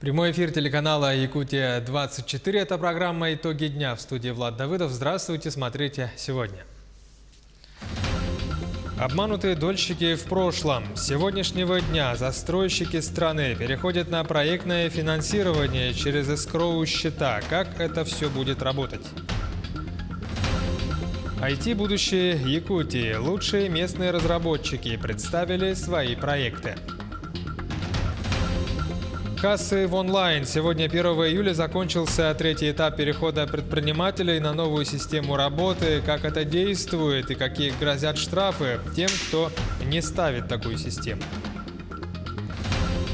Прямой эфир телеканала «Якутия-24». Это программа «Итоги дня». В студии Влад Давыдов. Здравствуйте, смотрите сегодня. Обманутые дольщики в прошлом. С сегодняшнего дня застройщики страны переходят на проектное финансирование через эскроу-счета. Как это все будет работать? IT-будущее Якутии. Лучшие местные разработчики представили свои проекты. Кассы в онлайн. Сегодня, 1 июля, закончился третий этап перехода предпринимателей на новую систему работы. Как это действует и какие грозят штрафы тем, кто не ставит такую систему.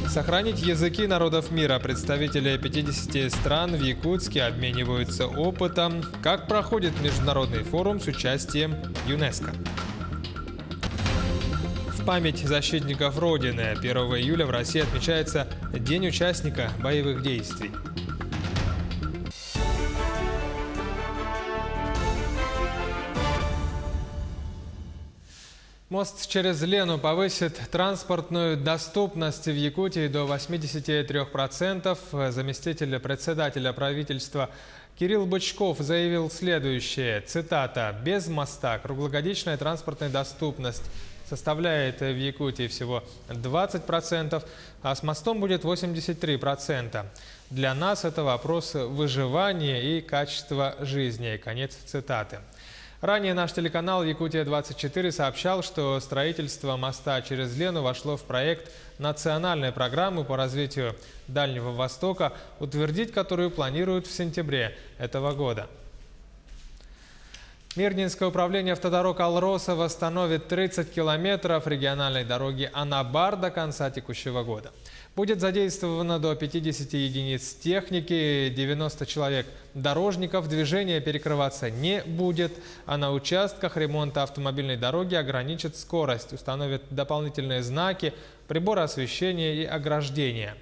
Сохранить языки народов мира. Представители 50 стран в Якутске обмениваются опытом. Как проходит международный форум с участием ЮНЕСКО. В память защитников Родины 1 июля в России отмечается День участника боевых действий. Мост через Лену повысит транспортную доступность в Якутии до 83%. Заместитель председателя правительства Кирилл Бычков заявил следующее, цитата: «Без моста круглогодичная транспортная доступность составляет в Якутии всего 20%, а с мостом будет 83%. Для нас это вопрос выживания и качества жизни». Конец цитаты. Ранее наш телеканал «Якутия-24» сообщал, что строительство моста через Лену вошло в проект национальной программы по развитию Дальнего Востока, утвердить которую планируют в сентябре этого года. Мирнинское управление автодорог «Алроса» восстановит 30 километров региональной дороги Анабар до конца текущего года. Будет задействовано до 50 единиц техники, 90 человек дорожников. Движение перекрываться не будет, а на участках ремонта автомобильной дороги ограничат скорость, установят дополнительные знаки, приборы освещения и ограждения.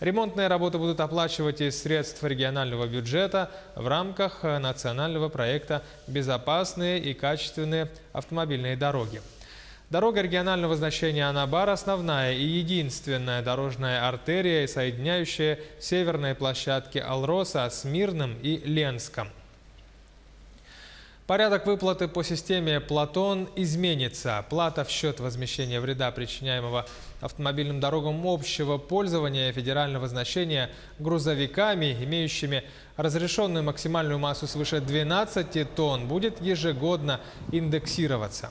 Ремонтные работы будут оплачивать из средств регионального бюджета в рамках национального проекта «Безопасные и качественные автомобильные дороги». Дорога регионального значения Анабар – основная и единственная дорожная артерия, соединяющая северные площадки Алроса с Мирным и Ленском. Порядок выплаты по системе «Платон» изменится. Плата в счет возмещения вреда, причиняемого автомобильным дорогам общего пользования федерального значения грузовиками, имеющими разрешенную максимальную массу свыше 12 тонн, будет ежегодно индексироваться.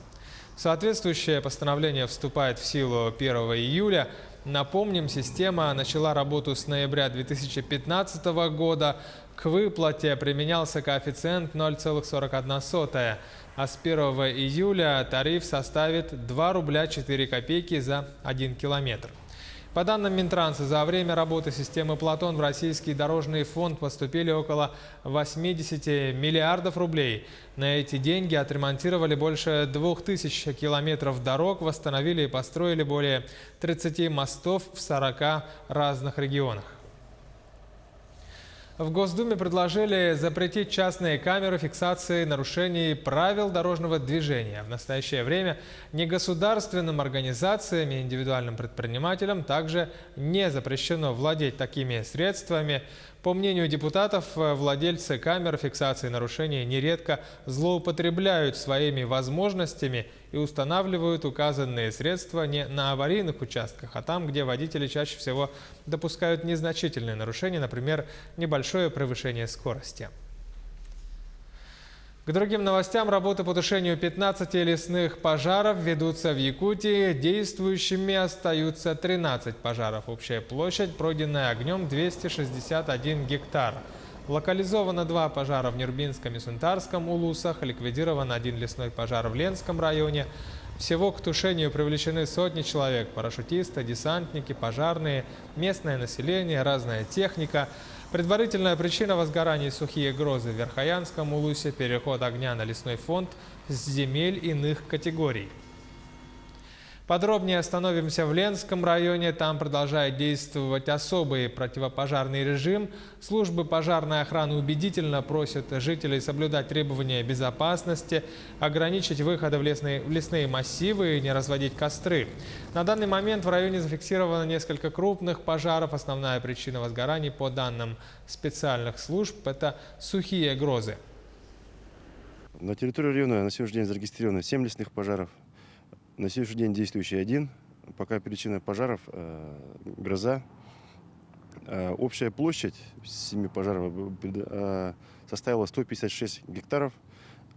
Соответствующее постановление вступает в силу 1 июля. Напомним, система начала работу с ноября 2015 года. К выплате применялся коэффициент 0,41, а с 1 июля тариф составит 2 рубля 4 копейки за 1 километр. По данным Минтранса, за время работы системы «Платон» в Российский дорожный фонд поступили около 80 миллиардов рублей. На эти деньги отремонтировали больше 2000 километров дорог, восстановили и построили более 30 мостов в 40 разных регионах. В Госдуме предложили запретить частные камеры фиксации нарушений правил дорожного движения. В настоящее время негосударственным организациям и индивидуальным предпринимателям также не запрещено владеть такими средствами. По мнению депутатов, владельцы камер фиксации нарушений нередко злоупотребляют своими возможностями и устанавливают указанные средства не на аварийных участках, а там, где водители чаще всего допускают незначительные нарушения, например, небольшое превышение скорости. К другим новостям. Работы по тушению 15 лесных пожаров ведутся в Якутии. Действующими остаются 13 пожаров. Общая площадь, пройденная огнем, 261 гектар. Локализовано 2 пожара в Нербинском и Сунтарском улусах. Ликвидирован 1 лесной пожар в Ленском районе. Всего к тушению привлечены сотни человек. Парашютисты, десантники, пожарные, местное население, разная техника. Предварительная причина возгораний — сухие грозы в Верхоянском улусе, переход огня на лесной фонд с земель иных категорий. Подробнее остановимся в Ленском районе. Там продолжает действовать особый противопожарный режим. Службы пожарной охраны убедительно просят жителей соблюдать требования безопасности, ограничить выходы в лесные массивы и не разводить костры. На данный момент в районе зафиксировано несколько крупных пожаров. Основная причина возгораний, по данным специальных служб, это сухие грозы. На территории района на сегодняшний день зарегистрировано 7 лесных пожаров. На сегодняшний день действующий один. Пока причина пожаров гроза. Общая площадь 7 пожаров составила 156 гектаров.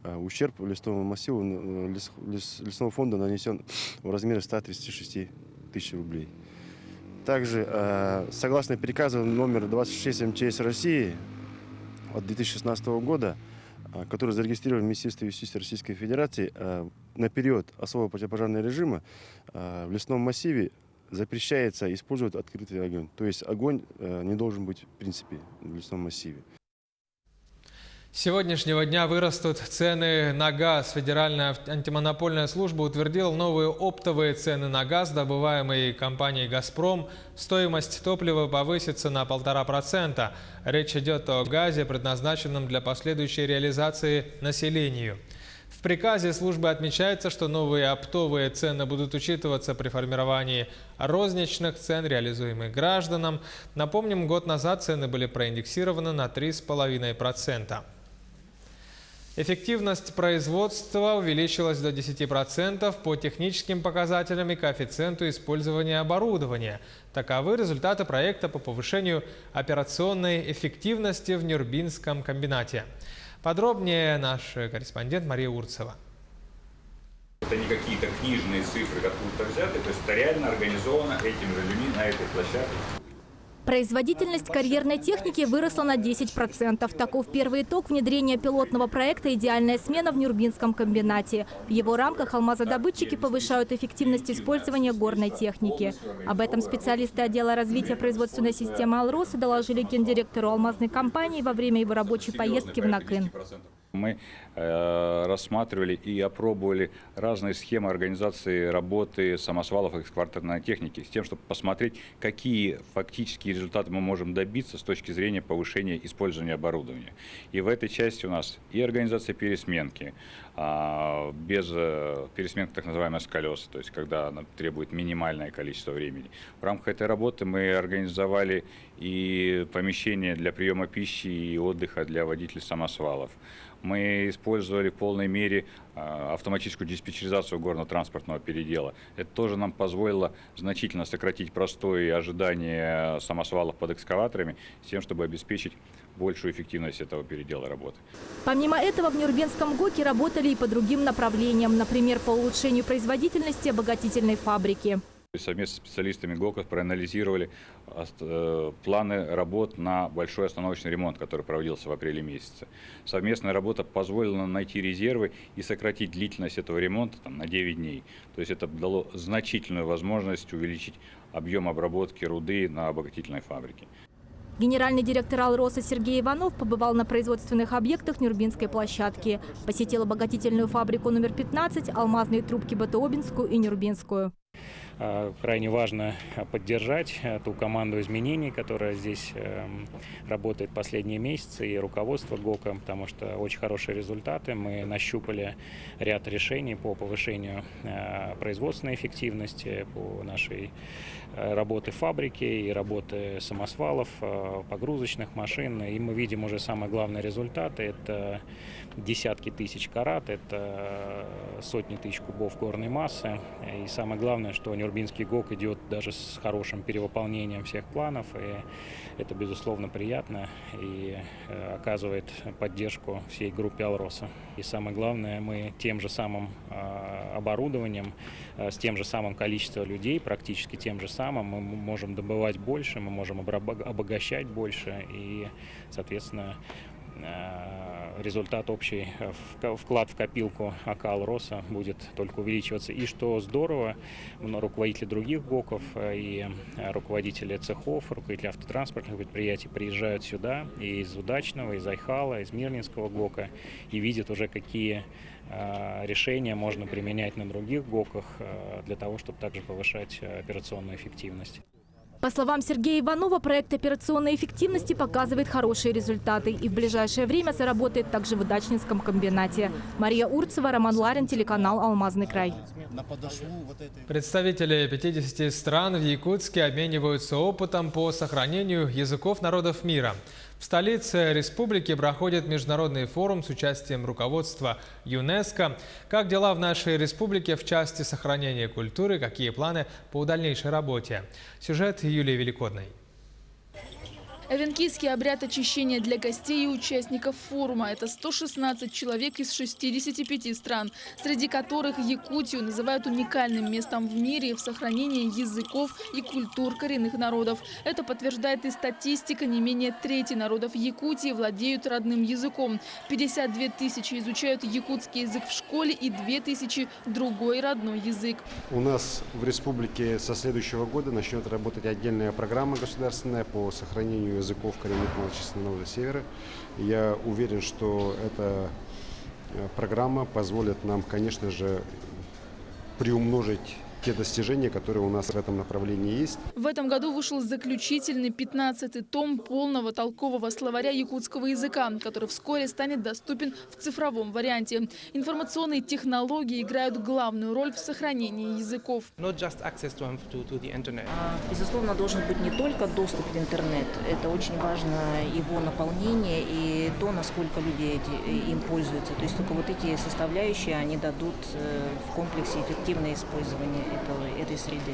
Ущерб лесному массиву лесного фонда нанесен в размере 136 тысяч рублей. Также, согласно приказу номер 26 МЧС России от 2016 года, который зарегистрирован в Министерстве юстиции Российской Федерации, на период особого противопожарного режима в лесном массиве запрещается использовать открытый огонь. То есть огонь не должен быть в принципе в лесном массиве. С сегодняшнего дня вырастут цены на газ. Федеральная антимонопольная служба утвердила новые оптовые цены на газ, добываемый компанией «Газпром». Стоимость топлива повысится на 1,5%. Речь идет о газе, предназначенном для последующей реализации населению. В приказе службы отмечается, что новые оптовые цены будут учитываться при формировании розничных цен, реализуемых гражданам. Напомним, год назад цены были проиндексированы на 3,5%. Эффективность производства увеличилась до 10% по техническим показателям и коэффициенту использования оборудования. Таковы результаты проекта по повышению операционной эффективности в Нюрбинском комбинате. Подробнее наш корреспондент Мария Урцева. Это не какие-то книжные цифры откуда-то взяты, то есть это реально организовано этими же людьми на этой площадке. Производительность карьерной техники выросла на 10%. Таков первый итог внедрения пилотного проекта «Идеальная смена» в Нюрбинском комбинате. В его рамках алмазодобытчики повышают эффективность использования горной техники. Об этом специалисты отдела развития производственной системы «Алроса» доложили гендиректору алмазной компании во время его рабочей поездки в Накын. Мы рассматривали и опробовали разные схемы организации работы самосвалов и экскаваторной техники с тем, чтобы посмотреть, какие фактические результаты мы можем добиться с точки зрения повышения использования оборудования. И в этой части у нас и организация пересменки, без пересменки так называемой с колес, то есть когда она требует минимальное количество времени. В рамках этой работы мы организовали и помещения для приема пищи и отдыха для водителей самосвалов. Мы использовали в полной мере автоматическую диспетчеризацию горно-транспортного передела. Это тоже нам позволило значительно сократить простое ожидание самосвалов под экскаваторами с тем, чтобы обеспечить большую эффективность этого передела работы. Помимо этого в Нюрбинском ГОКе работали и по другим направлениям, например, по улучшению производительности обогатительной фабрики. Совместно с специалистами ГОКов проанализировали планы работ на большой остановочный ремонт, который проводился в апреле месяце. Совместная работа позволила нам найти резервы и сократить длительность этого ремонта на 9 дней. То есть это дало значительную возможность увеличить объем обработки руды на обогатительной фабрике. Генеральный директор «Алроса» Сергей Иванов побывал на производственных объектах Нюрбинской площадки. Посетил обогатительную фабрику номер 15, алмазные трубки Батуобинскую и Нюрбинскую. Крайне важно поддержать ту команду изменений, которая здесь работает последние месяцы, и руководство ГОКа, потому что очень хорошие результаты. Мы нащупали ряд решений по повышению производственной эффективности, по нашей работе фабрики и работы самосвалов, погрузочных машин. И мы видим уже самые главные результаты. Это десятки тысяч карат, это сотни тысяч кубов горной массы. И самое главное, что Нюрбинский ГОК идет даже с хорошим перевыполнением всех планов. И это, безусловно, приятно и оказывает поддержку всей группе «Алроса». И самое главное, мы тем же самым оборудованием, с тем же самым количеством людей, практически тем же самым, мы можем добывать больше, мы можем обогащать больше и, соответственно, результат общий, вклад в копилку АК «Алроса» будет только увеличиваться. И что здорово, руководители других ГОКов и руководители цехов, руководители автотранспортных предприятий приезжают сюда и из Удачного, из Айхала, из Мирнинского ГОКа и видят уже, какие решения можно применять на других ГОКах для того, чтобы также повышать операционную эффективность. По словам Сергея Иванова, проект операционной эффективности показывает хорошие результаты и в ближайшее время заработает также в Удачнинском комбинате. Мария Урцева, Роман Ларин, телеканал «Алмазный край». Представители 50 стран в Якутске обмениваются опытом по сохранению языков народов мира. В столице республики проходит международный форум с участием руководства ЮНЕСКО. Как дела в нашей республике в части сохранения культуры, какие планы по дальнейшей работе? Сюжет Юлии Великодной. Эвенкийский обряд очищения для гостей и участников форума. Это 116 человек из 65 стран, среди которых Якутию называют уникальным местом в мире в сохранении языков и культур коренных народов. Это подтверждает и статистика. Не менее трети народов Якутии владеют родным языком. 52 тысячи изучают якутский язык в школе и 2000 другой родной язык. У нас в республике со следующего года начнет работать отдельная программа государственная по сохранению языков коренных малочисленных народов Севера. Я уверен, что эта программа позволит нам, конечно же, приумножить те достижения, которые у нас в этом направлении есть. В этом году вышел заключительный 15-й том полного толкового словаря якутского языка, который вскоре станет доступен в цифровом варианте. Информационные технологии играют главную роль в сохранении языков. Безусловно, должен быть не только доступ в интернет. Это очень важно его наполнение и то, насколько люди им пользуются. То есть только вот эти составляющие, они дадут в комплексе эффективное использование этой среды.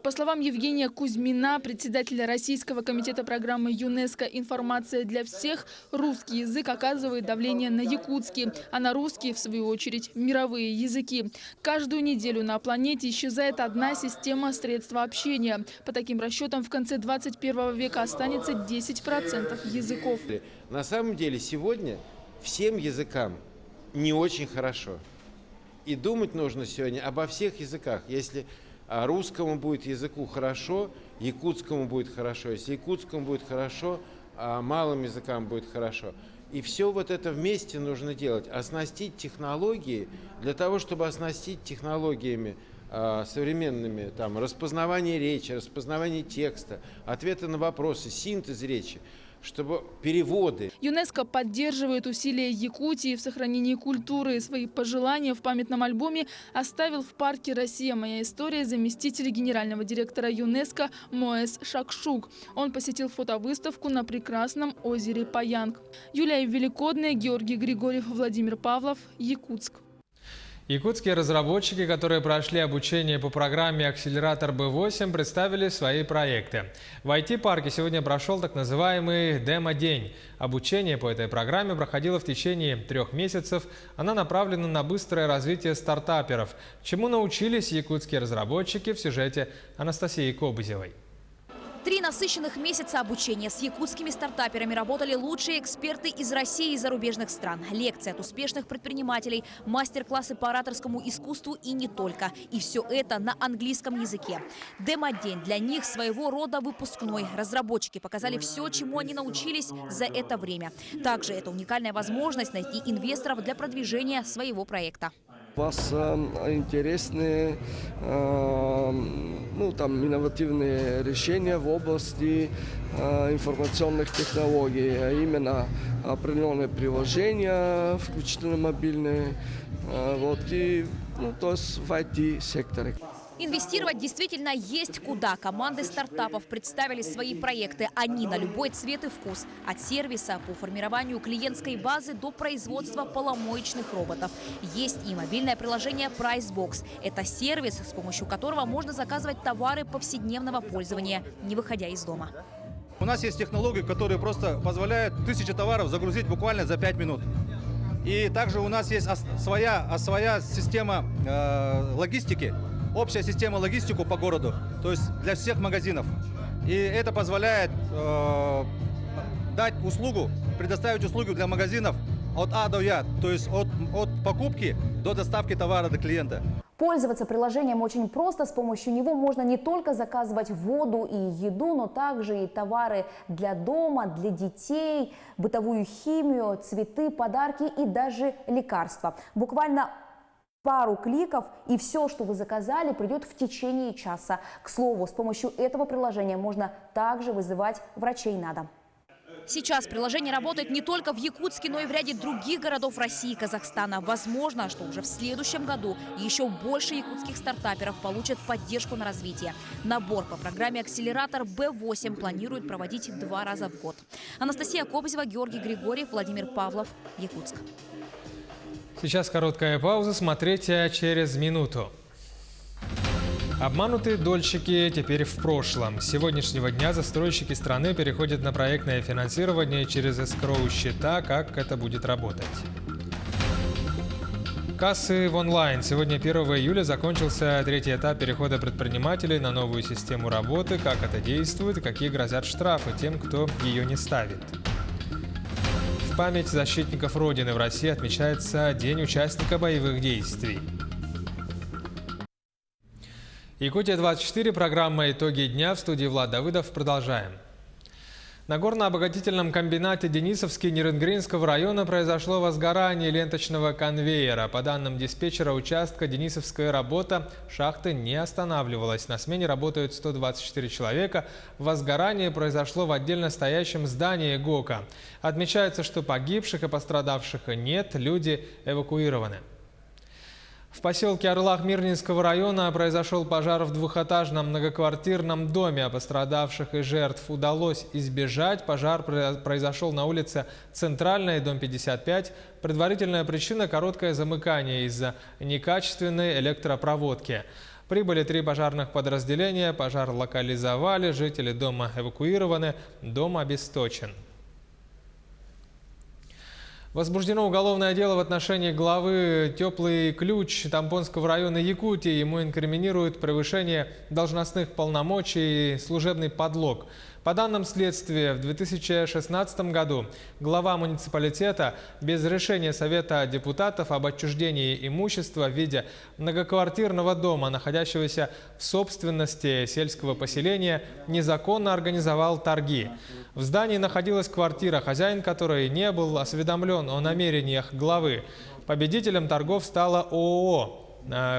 По словам Евгения Кузьмина, председателя Российского комитета программы ЮНЕСКО «Информация для всех», русский язык оказывает давление на якутский, а на русский, в свою очередь, мировые языки. Каждую неделю на планете исчезает одна система средств общения. По таким расчетам, в конце 21 века останется 10% языков. На самом деле сегодня всем языкам не очень хорошо. И думать нужно сегодня обо всех языках. Если русскому будет языку хорошо, якутскому будет хорошо. Если якутскому будет хорошо, малым языкам будет хорошо. И все вот это вместе нужно делать. Оснастить технологии, для того, чтобы оснастить технологиями современными, там, распознавание речи, распознавание текста, ответы на вопросы, синтез речи, чтобы переводы. ЮНЕСКО поддерживает усилия Якутии в сохранении культуры. Свои пожелания в памятном альбоме оставил в парке «Россия. Моя история» заместитель генерального директора ЮНЕСКО Моэс Шакшук. Он посетил фотовыставку на прекрасном озере Паянг. Юлия Великодная, Георгий Григорьев, Владимир Павлов, Якутск. Якутские разработчики, которые прошли обучение по программе «Акселератор Б8», представили свои проекты. В IT-парке сегодня прошел так называемый демо-день. Обучение по этой программе проходило в течение 3 месяцев. Она направлена на быстрое развитие стартаперов. Чему научились якутские разработчики в сюжете Анастасии Кобызевой. 3 насыщенных месяца обучения с якутскими стартаперами работали лучшие эксперты из России и зарубежных стран. Лекции от успешных предпринимателей, мастер-классы по ораторскому искусству и не только. И все это на английском языке. Демо-день для них своего рода выпускной. Разработчики показали все, чему они научились за это время. Также это уникальная возможность найти инвесторов для продвижения своего проекта. У вас интересные инновативные решения в области информационных технологий, а именно определенные приложения, включительно мобильные, то есть в IT-секторе. Инвестировать действительно есть куда. Команды стартапов представили свои проекты. Они на любой цвет и вкус. От сервиса по формированию клиентской базы до производства поломоечных роботов. Есть и мобильное приложение PriceBox. Это сервис, с помощью которого можно заказывать товары повседневного пользования, не выходя из дома. У нас есть технологии, которые просто позволяют 1000 товаров загрузить буквально за 5 минут. И также у нас есть своя система логистики. Общая система логистику по городу, то есть для всех магазинов. И это позволяет дать услугу, предоставить услугу для магазинов от А до Я, то есть от покупки до доставки товара до клиента. Пользоваться приложением очень просто. С помощью него можно не только заказывать воду и еду, но также и товары для дома, для детей, бытовую химию, цветы, подарки и даже лекарства. Буквально пару кликов, и все, что вы заказали, придет в течение часа. К слову, с помощью этого приложения можно также вызывать врачей на дом. Сейчас приложение работает не только в Якутске, но и в ряде других городов России и Казахстана. Возможно, что уже в следующем году еще больше якутских стартаперов получат поддержку на развитие. Набор по программе «Акселератор Б8» планируют проводить 2 раза в год. Анастасия Кобзева, Георгий Григорьев, Владимир Павлов, Якутск. Сейчас короткая пауза. Смотрите через минуту. Обманутые дольщики теперь в прошлом. С сегодняшнего дня застройщики страны переходят на проектное финансирование через эскроу-счета. Как это будет работать? Кассы в онлайн. Сегодня, 1 июля, закончился 3-й этап перехода предпринимателей на новую систему работы. Как это действует и какие грозят штрафы тем, кто ее не ставит. В память защитников Родины в России отмечается День участника боевых действий. Якутия-24, программа «Итоги дня», в студии Влад Давыдов. Продолжаем. На горно-обогатительном комбинате Денисовский Нерынгринского района произошло возгорание ленточного конвейера. По данным диспетчера участка, Денисовская работа шахты не останавливалась. На смене работают 124 человека. Возгорание произошло в отдельно стоящем здании ГОКа. Отмечается, что погибших и пострадавших нет, люди эвакуированы. В поселке Орлах Мирнинского района произошел пожар в двухэтажном многоквартирном доме. Пострадавших и жертв удалось избежать. Пожар произошел на улице Центральная, дом 55. Предварительная причина – короткое замыкание из-за некачественной электропроводки. Прибыли 3 пожарных подразделения. Пожар локализовали, жители дома эвакуированы, дом обесточен. Возбуждено уголовное дело в отношении главы «Теплый ключ» Тампонского района Якутии. Ему инкриминируют превышение должностных полномочий и служебный подлог. По данным следствия, в 2016 году глава муниципалитета без решения Совета депутатов об отчуждении имущества в виде многоквартирного дома, находящегося в собственности сельского поселения, незаконно организовал торги. В здании находилась квартира, хозяин которой не был осведомлен о намерениях главы. Победителем торгов стала ООО,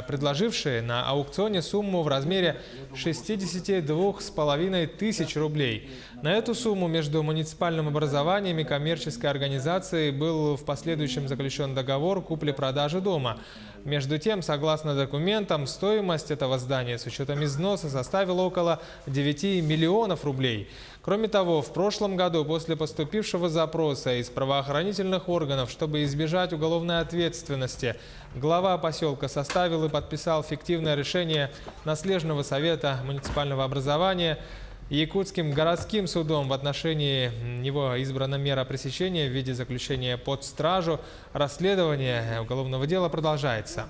предложившие на аукционе сумму в размере 62,5 тысяч рублей. На эту сумму между муниципальным образованием и коммерческой организацией был в последующем заключен договор купли-продажи дома. Между тем, согласно документам, стоимость этого здания с учетом износа составила около 9 миллионов рублей. Кроме того, в прошлом году после поступившего запроса из правоохранительных органов, чтобы избежать уголовной ответственности, глава поселка составил и подписал фиктивное решение наследного совета муниципального образования. Якутским городским судом в отношении него избрана мера пресечения в виде заключения под стражу. Расследование уголовного дела продолжается.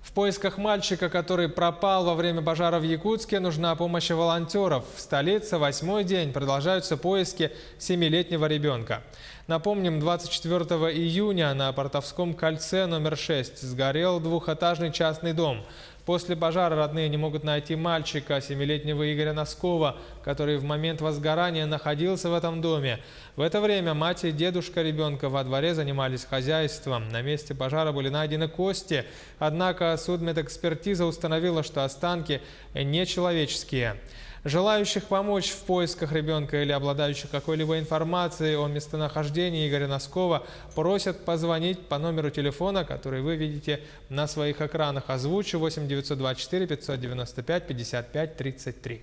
В поисках мальчика, который пропал во время пожара в Якутске, нужна помощь волонтеров. В столице 8-й день продолжаются поиски 7-летнего ребенка. Напомним, 24 июня на Портовском кольце номер 6 сгорел двухэтажный частный дом. После пожара родные не могут найти мальчика, 7-летнего Игоря Носкова, который в момент возгорания находился в этом доме. В это время мать и дедушка ребенка во дворе занимались хозяйством. На месте пожара были найдены кости, однако судмедэкспертиза установила, что останки нечеловеческие. Желающих помочь в поисках ребенка или обладающих какой-либо информацией о местонахождении Игоря Носкова просят позвонить по номеру телефона, который вы видите на своих экранах. Озвучу: 8 924 595 55 33.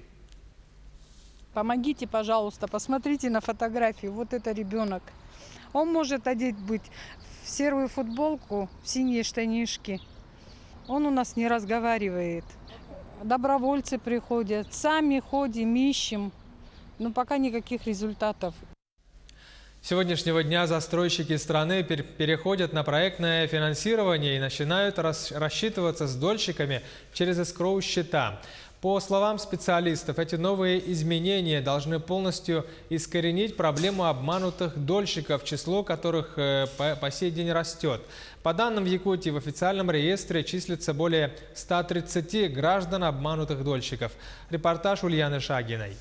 Помогите, пожалуйста, посмотрите на фотографию. Вот это ребенок. Он может одеть быть в серую футболку, в синие штанишки. Он у нас не разговаривает. Добровольцы приходят, сами ходим, ищем, но пока никаких результатов. С сегодняшнего дня застройщики страны переходят на проектное финансирование и начинают рассчитываться с дольщиками через эскроу-счета. По словам специалистов, эти новые изменения должны полностью искоренить проблему обманутых дольщиков, число которых по сей день растет. По данным в Якутии, в официальном реестре числится более 130 граждан обманутых дольщиков. Репортаж Ульяны Шагиной.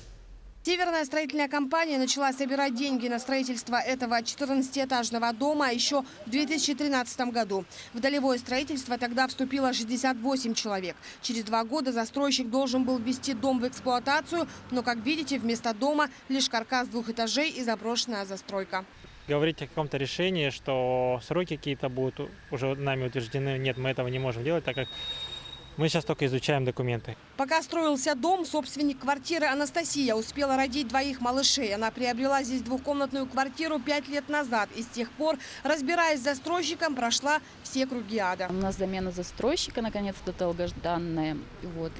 Северная строительная компания начала собирать деньги на строительство этого 14-этажного дома еще в 2013 году. В долевое строительство тогда вступило 68 человек. Через 2 года застройщик должен был ввести дом в эксплуатацию, но, как видите, вместо дома лишь каркас 2 этажей и заброшенная застройка. Говорить о каком-то решении, что сроки какие-то будут уже нами утверждены, нет, мы этого не можем делать, так как мы сейчас только изучаем документы. Пока строился дом, собственник квартиры Анастасия успела родить 2 малышей. Она приобрела здесь 2-комнатную квартиру 5 лет назад. И с тех пор, разбираясь с застройщиком, прошла все круги ада. У нас замена застройщика, наконец-то, долгожданная.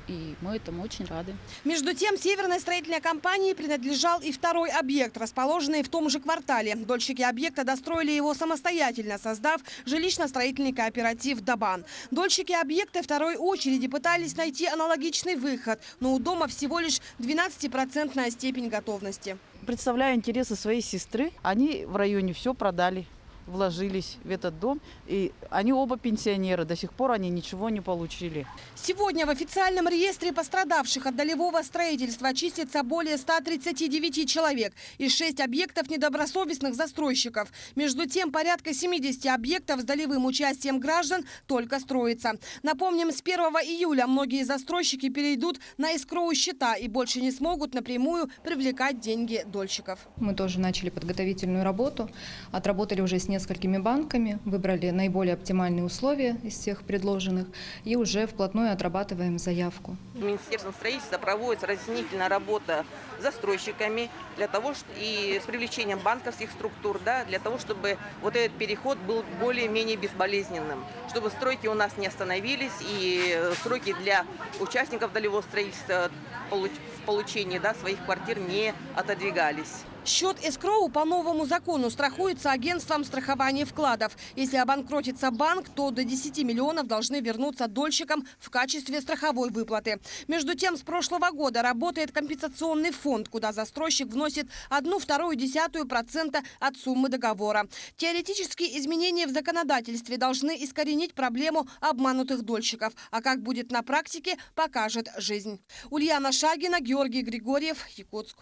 И мы этому очень рады. Между тем, Северной строительной компании принадлежал и 2-й объект, расположенный в том же квартале. Дольщики объекта достроили его самостоятельно, создав жилищно-строительный кооператив «Дабан». Дольщики объекта 2-й очереди пытались найти аналогичный выход, но у дома всего лишь 12% степень готовности. Представляю интересы своей сестры. Они в районе все продали, вложились в этот дом. И они оба пенсионеры. До сих пор они ничего не получили. Сегодня в официальном реестре пострадавших от долевого строительства числится более 139 человек и 6 объектов недобросовестных застройщиков. Между тем, порядка 70 объектов с долевым участием граждан только строится. Напомним, с 1 июля многие застройщики перейдут на эскроу счета и больше не смогут напрямую привлекать деньги дольщиков. Мы тоже начали подготовительную работу, отработали уже с несколькими банками, выбрали наиболее оптимальные условия из всех предложенных и уже вплотную отрабатываем заявку. Министерством строительства проводится разъяснительная работа с застройщиками для того, и с привлечением банковских структур, для того, чтобы вот этот переход был более-менее безболезненным, чтобы стройки у нас не остановились и сроки для участников долевого строительства в получении своих квартир не отодвигались. Счет эскроу по новому закону страхуется агентством страхования вкладов. Если обанкротится банк, то до 10 миллионов должны вернуться дольщикам в качестве страховой выплаты. Между тем, с прошлого года работает компенсационный фонд, куда застройщик вносит 1/2% от суммы договора. Теоретически изменения в законодательстве должны искоренить проблему обманутых дольщиков. А как будет на практике, покажет жизнь. Ульяна Шагина, Георгий Григорьев, Якутск.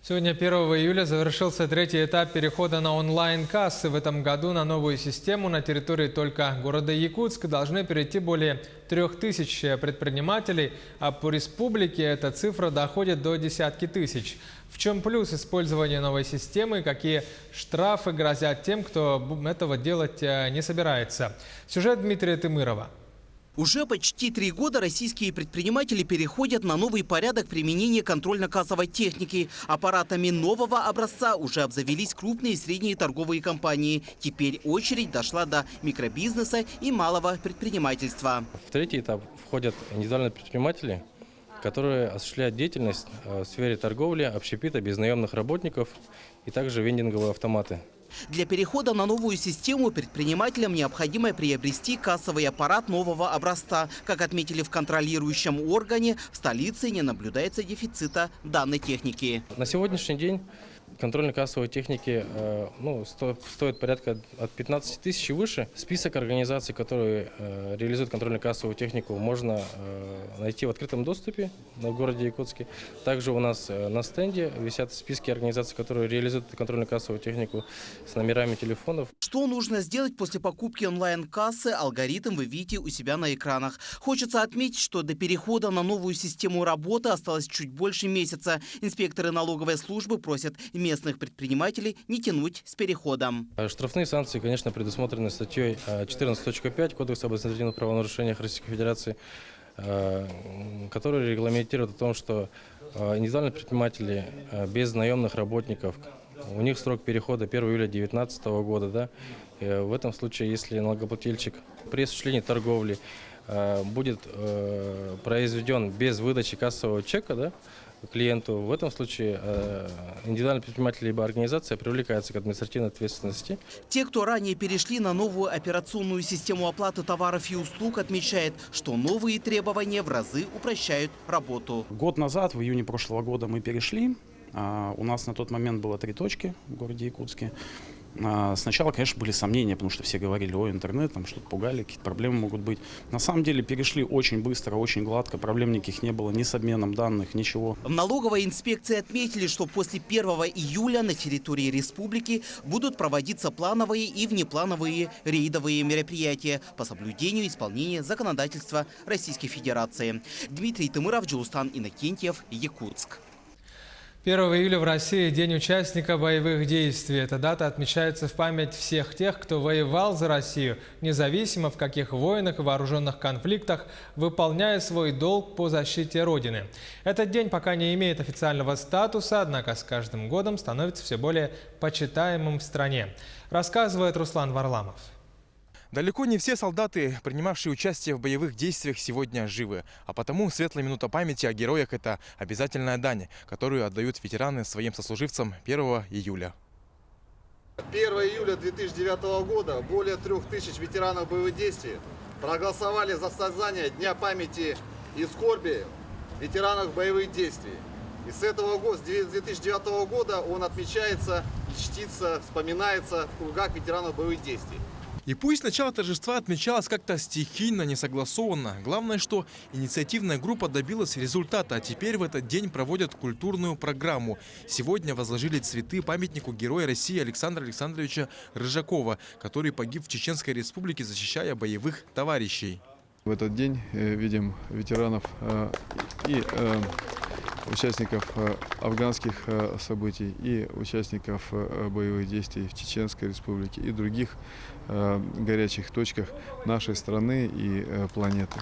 Сегодня, 1 июля, завершился 3-й этап перехода на онлайн-кассы. В этом году на новую систему на территории только города Якутск должны перейти более 3000 предпринимателей, а по республике эта цифра доходит до десятки тысяч. В чем плюс использования новой системы, какие штрафы грозят тем, кто этого делать не собирается? Сюжет Дмитрия Тымырова. Уже почти 3 года российские предприниматели переходят на новый порядок применения контрольно-кассовой техники. Аппаратами нового образца уже обзавелись крупные и средние торговые компании. Теперь очередь дошла до микробизнеса и малого предпринимательства. В 3-й этап входят индивидуальные предприниматели, которые осуществляют деятельность в сфере торговли, общепита, без наемных работников и также вендинговые автоматы. Для перехода на новую систему предпринимателям необходимо приобрести кассовый аппарат нового образца. Как отметили в контролирующем органе, в столице не наблюдается дефицита данной техники. На сегодняшний день контрольно-кассовой техники стоит порядка от 15 тысяч и выше. Список организаций, которые реализуют контрольно-кассовую технику, можно найти в открытом доступе в городе Якутске. Также у нас на стенде висят списки организаций, которые реализуют контрольно-кассовую технику с номерами телефонов. Что нужно сделать после покупки онлайн-кассы, алгоритм вы видите у себя на экранах. Хочется отметить, что до перехода на новую систему работы осталось чуть больше месяца. Инспекторы налоговой службы просят местных предпринимателей не тянуть с переходом. Штрафные санкции, конечно, предусмотрены статьей 14.5 Кодекса об административных правонарушениях Российской Федерации, который регламентирует о том, что индивидуальные предприниматели без наемных работников, у них срок перехода 1 июля 2019 года. В этом случае, если налогоплательщик при осуществлении торговли будет произведен без выдачи кассового чека, клиенту. В этом случае индивидуальный предприниматель либо организация привлекается к административной ответственности. Те, кто ранее перешли на новую операционную систему оплаты товаров и услуг, отмечают, что новые требования в разы упрощают работу. Год назад, в июне прошлого года, мы перешли. У нас на тот момент было 3 точки в городе Якутске. Сначала, конечно, были сомнения, потому что все говорили: о, интернет, там что-то пугали, какие-то проблемы могут быть. На самом деле перешли очень быстро, очень гладко, проблем никаких не было, ни с обменом данных, ничего. В налоговой инспекции отметили, что после 1 июля на территории республики будут проводиться плановые и внеплановые рейдовые мероприятия по соблюдению исполнения законодательства Российской Федерации. Дмитрий Тымыров, Джоустан Иннокентьев, Якутск. 1 июля в России – День участника боевых действий. Эта дата отмечается в память всех тех, кто воевал за Россию, независимо в каких войнах и вооруженных конфликтах, выполняя свой долг по защите Родины. Этот день пока не имеет официального статуса, однако с каждым годом становится все более почитаемым в стране. Рассказывает Руслан Варламов. Далеко не все солдаты, принимавшие участие в боевых действиях, сегодня живы. А потому светлая минута памяти о героях – это обязательная дань, которую отдают ветераны своим сослуживцам 1 июля. 1 июля 2009 года более 3000 ветеранов боевых действий проголосовали за создание Дня памяти и скорби ветеранов боевых действий. И с этого года, с 2009 года он отмечается, чтится, вспоминается в кругах ветеранов боевых действий. И пусть начало торжества отмечалось как-то стихийно, несогласованно, главное, что инициативная группа добилась результата, а теперь в этот день проводят культурную программу. Сегодня возложили цветы памятнику героя России Александра Александровича Рыжакова, который погиб в Чеченской Республике, защищая боевых товарищей. В этот день видим ветеранов и участников афганских событий, и участников боевых действий в Чеченской Республике и других горячих точках нашей страны и планеты.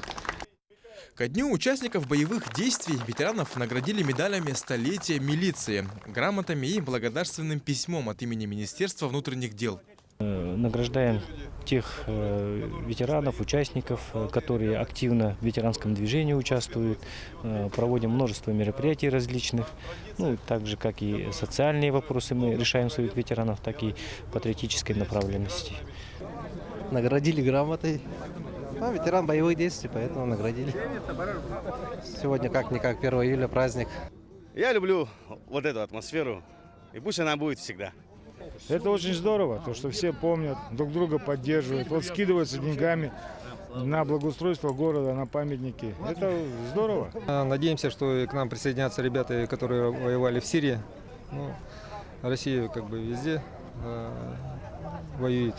Ко дню участников боевых действий ветеранов наградили медалями «Столетия милиции», грамотами и благодарственным письмом от имени Министерства внутренних дел. Награждаем тех ветеранов, участников, которые активно в ветеранском движении участвуют. Проводим множество мероприятий различных. Ну, так же, как и социальные вопросы мы решаем своих ветеранов, так и патриотической направленности. Наградили грамотой. Ветеран боевых действий, поэтому наградили. Сегодня как-никак 1 июля праздник. Я люблю вот эту атмосферу, и пусть она будет всегда. Это очень здорово, то, что все помнят, друг друга поддерживают, вот скидываются деньгами на благоустройство города, на памятники. Это здорово. Надеемся, что к нам присоединятся ребята, которые воевали в Сирии. Ну, Россия как бы везде воюет.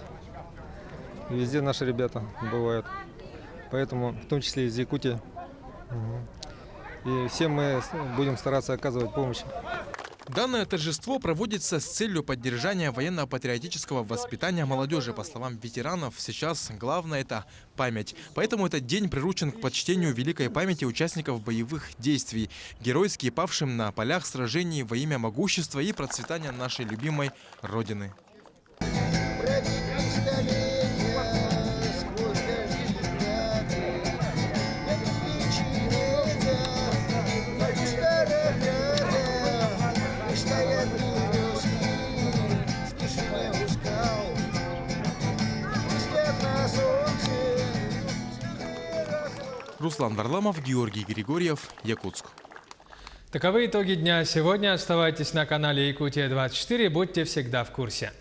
Везде наши ребята бывают. Поэтому, в том числе из Якутии. И всем мы будем стараться оказывать помощь. Данное торжество проводится с целью поддержания военно-патриотического воспитания молодежи. По словам ветеранов, сейчас главное – это память. Поэтому этот день приручен к почтению великой памяти участников боевых действий, геройски павшим на полях сражений во имя могущества и процветания нашей любимой Родины. Руслан Варламов, Георгий Григорьев, Якутск. Таковы итоги дня сегодня. Оставайтесь на канале Якутия-24, будьте всегда в курсе.